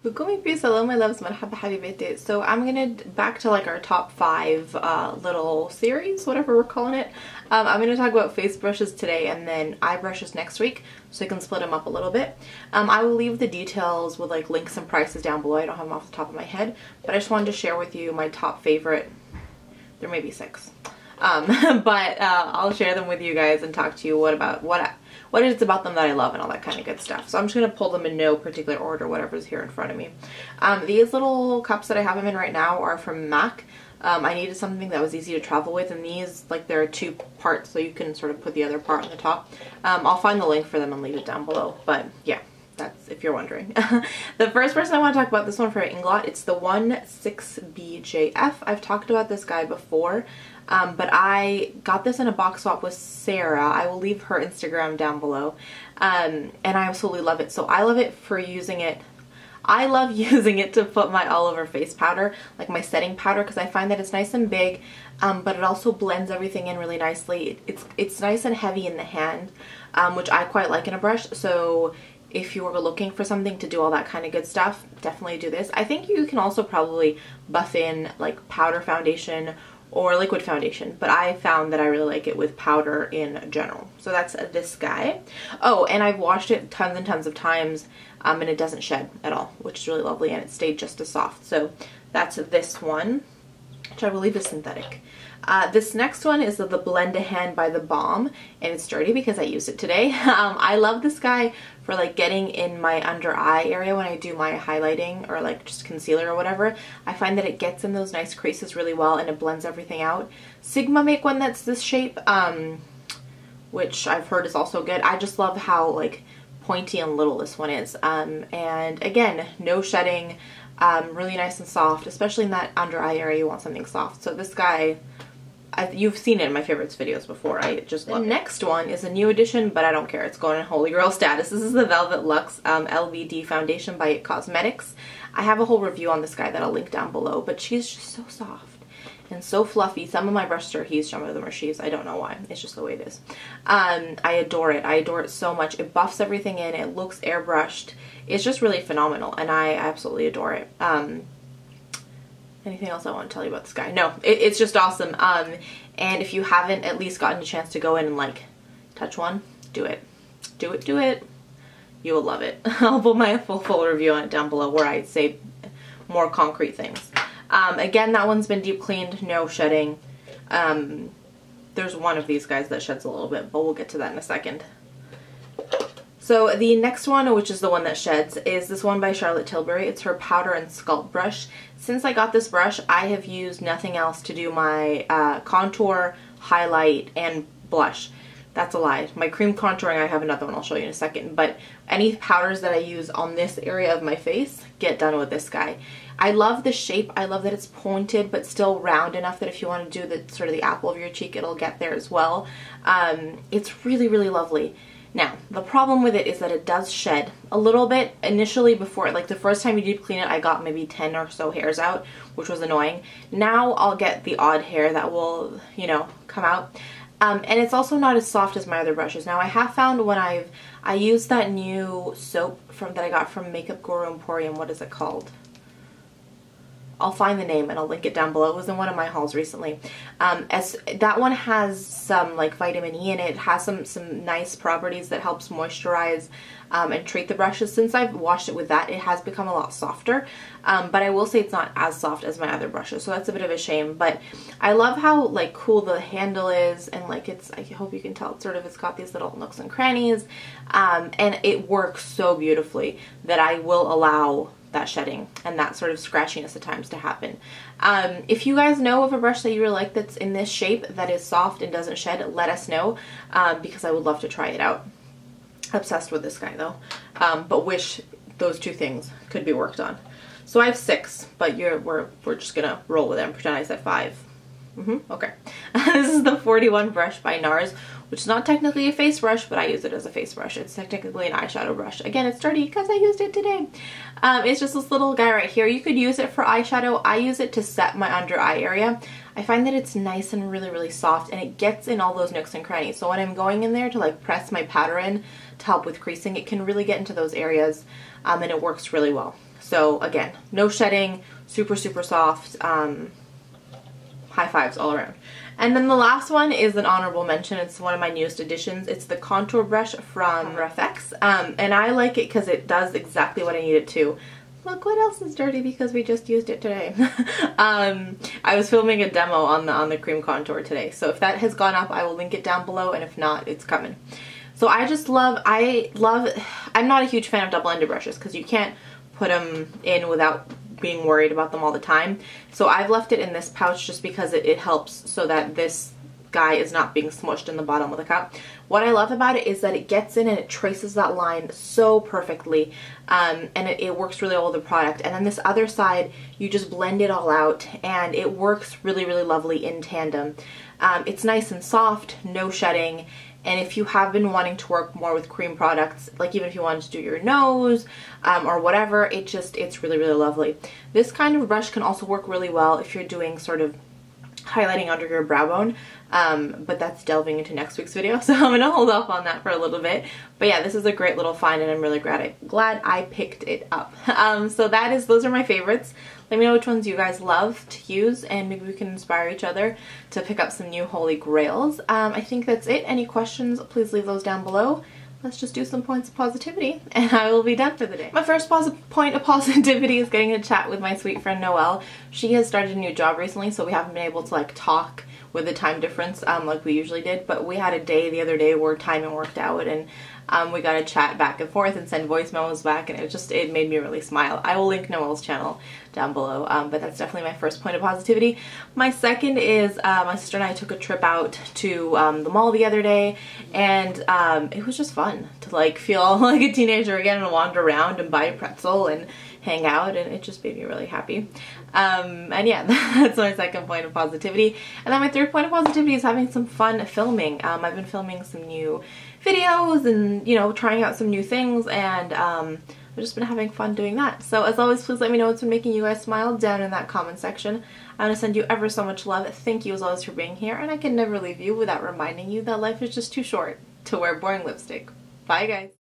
Bukumi peace, hello my loves, marhaba habibati. So I'm gonna back to like our top 5 little series, whatever we're calling it. I'm gonna talk about face brushes today and then eye brushes next week, so you can split them up a little bit. I will leave the details with like links and prices down below. I don't have them off the top of my head, but I just wanted to share with you my top favorite. There may be 6, but I'll share them with you guys and talk to you what it is about them that I love and all that kind of good stuff. So I'm just going to pull them in no particular order, whatever's here in front of me. These little cups that I have them in right now are from MAC. I needed something that was easy to travel with, and these, like, there are 2 parts, so you can sort of put the other part on the top. I'll find the link for them and leave it down below, but yeah, that's if you're wondering. The first person I want to talk about, this one for Inglot, it's the 16BJF. I've talked about this guy before. But I got this in a box swap with Sarah. I will leave her Instagram down below. And I absolutely love it. So I love it for using it. I love using it to put my all over face powder, like my setting powder, because I find that it's nice and big, but it also blends everything in really nicely. It's nice and heavy in the hand, which I quite like in a brush. So if you were looking for something to do all that kind of good stuff, definitely do this. I think you can also probably buff in like powder foundation or liquid foundation, but I found that I really like it with powder in general. So that's this guy. Oh, and I've washed it tons and tons of times, and it doesn't shed at all, which is really lovely, and it stayed just as soft. So that's this one, which I believe is synthetic. This next one is the Blend a Hand by The Balm, and it's dirty because I used it today. I love this guy for like getting in my under eye area when I do my highlighting or like just concealer or whatever. I find that it gets in those nice creases really well and it blends everything out. Sigma make one that's this shape, which I've heard is also good. I just love how like pointy and little this one is. And again, no shedding, really nice and soft, especially in that under eye area you want something soft. So this guy, you've seen it in my favorites videos before. I just love it. The next one is a new addition, but I don't care. It's going in Holy Grail status. This is the Velvet Luxe LVD Foundation by It Cosmetics. I have a whole review on this guy that I'll link down below, but she's just so soft and so fluffy. Some of my brushes are he's, some of them are she's. I don't know why. It's just the way it is. I adore it. I adore it so much. It buffs everything in. It looks airbrushed. It's just really phenomenal, and I absolutely adore it. Anything else I want to tell you about this guy? No, it's just awesome. And if you haven't at least gotten a chance to go in and like touch one, do it. Do it, do it. You will love it. I'll put my full review on it down below where I say more concrete things. Again, that one's been deep cleaned, no shedding. There's one of these guys that sheds a little bit, but we'll get to that in a second. So the next one, which is the one that sheds, is this one by Charlotte Tilbury. It's her powder and sculpt brush. Since I got this brush, I have used nothing else to do my contour, highlight, and blush. That's a lie. My cream contouring, I have another one I'll show you in a second, but any powders that I use on this area of my face get done with this guy. I love the shape. I love that it's pointed but still round enough that if you want to do the sort of the apple of your cheek, it'll get there as well. It's really, really lovely. Now, the problem with it is that it does shed a little bit initially before, like the first time you deep clean it, I got maybe 10 or so hairs out, which was annoying. Now I'll get the odd hair that will, you know, come out. And it's also not as soft as my other brushes. Now I have found when I used that new soap that I got from Makeup Guru Emporium, what is it called? I'll find the name and I'll link it down below. It was in one of my hauls recently. As that one has some like vitamin E in it. It has some nice properties that helps moisturize and treat the brushes. Since I've washed it with that, it has become a lot softer. But I will say it's not as soft as my other brushes, so that's a bit of a shame. But I love how like cool the handle is, and like I hope you can tell it's got these little nooks and crannies, and it works so beautifully that I will allow that shedding and that sort of scratchiness at times to happen. If you guys know of a brush that you really like that's in this shape that is soft and doesn't shed, let us know, because I would love to try it out. Obsessed with this guy though, but wish those 2 things could be worked on. So I have 6, but we're just gonna roll with it and pretend I said 5. Okay. This is the 41 brush by NARS, which is not technically a face brush, but I use it as a face brush. It's technically an eyeshadow brush. Again, it's dirty because I used it today. It's just this little guy right here. You could use it for eyeshadow. I use it to set my under eye area. I find that it's nice and really, really soft, and it gets in all those nooks and crannies. So when I'm going in there to like press my powder in to help with creasing, it can really get into those areas, and it works really well. So again, no shedding, super, super soft, high fives all around. And then the last one is an honorable mention. It's one of my newest additions. It's the contour brush from FX. And I like it because it does exactly what I need it to. Look what else is dirty because we just used it today. I was filming a demo on the cream contour today. So if that has gone up, I will link it down below, and if not, it's coming. So I just love, I'm not a huge fan of double-ended brushes because you can't put them in without being worried about them all the time. So I've left it in this pouch just because it helps so that this guy is not being smushed in the bottom of the cup. What I love about it is that it gets in and it traces that line so perfectly, and it works really well with the product. And then this other side, you just blend it all out and it works really, really lovely in tandem. It's nice and soft, no shedding. And if you have been wanting to work more with cream products, like even if you wanted to do your nose or whatever, it's really, really lovely. This kind of brush can also work really well if you're doing sort of highlighting under your brow bone, but that's delving into next week's video, so I'm gonna hold off on that for a little bit. But yeah, this is a great little find, and I'm really glad I picked it up. So those are my favorites. Let me know which ones you guys love to use, and maybe we can inspire each other to pick up some new holy grails. I think that's it. Any questions, please leave those down below. Let's just do some points of positivity, and I will be done for the day. My first point of positivity is getting to chat with my sweet friend Noelle. She has started a new job recently, so we haven't been able to like talk with the time difference like we usually did, but we had a day the other day where timing worked out, and we got to chat back and forth and send voice memos back, and it made me really smile. I will link Noelle's channel down below, but that's definitely my first point of positivity. My second is my sister and I took a trip out to the mall the other day, and it was just fun to like feel like a teenager again and wander around and buy a pretzel and hang out, and it just made me really happy. And yeah, that's my second point of positivity. And then my third point of positivity is having some fun filming. I've been filming some new videos and, you know, trying out some new things, and I've just been having fun doing that. So as always, please let me know what's been making you guys smile down in that comment section. I'm going to send you ever so much love. Thank you as always for being here, and I can never leave you without reminding you that life is just too short to wear boring lipstick. Bye guys.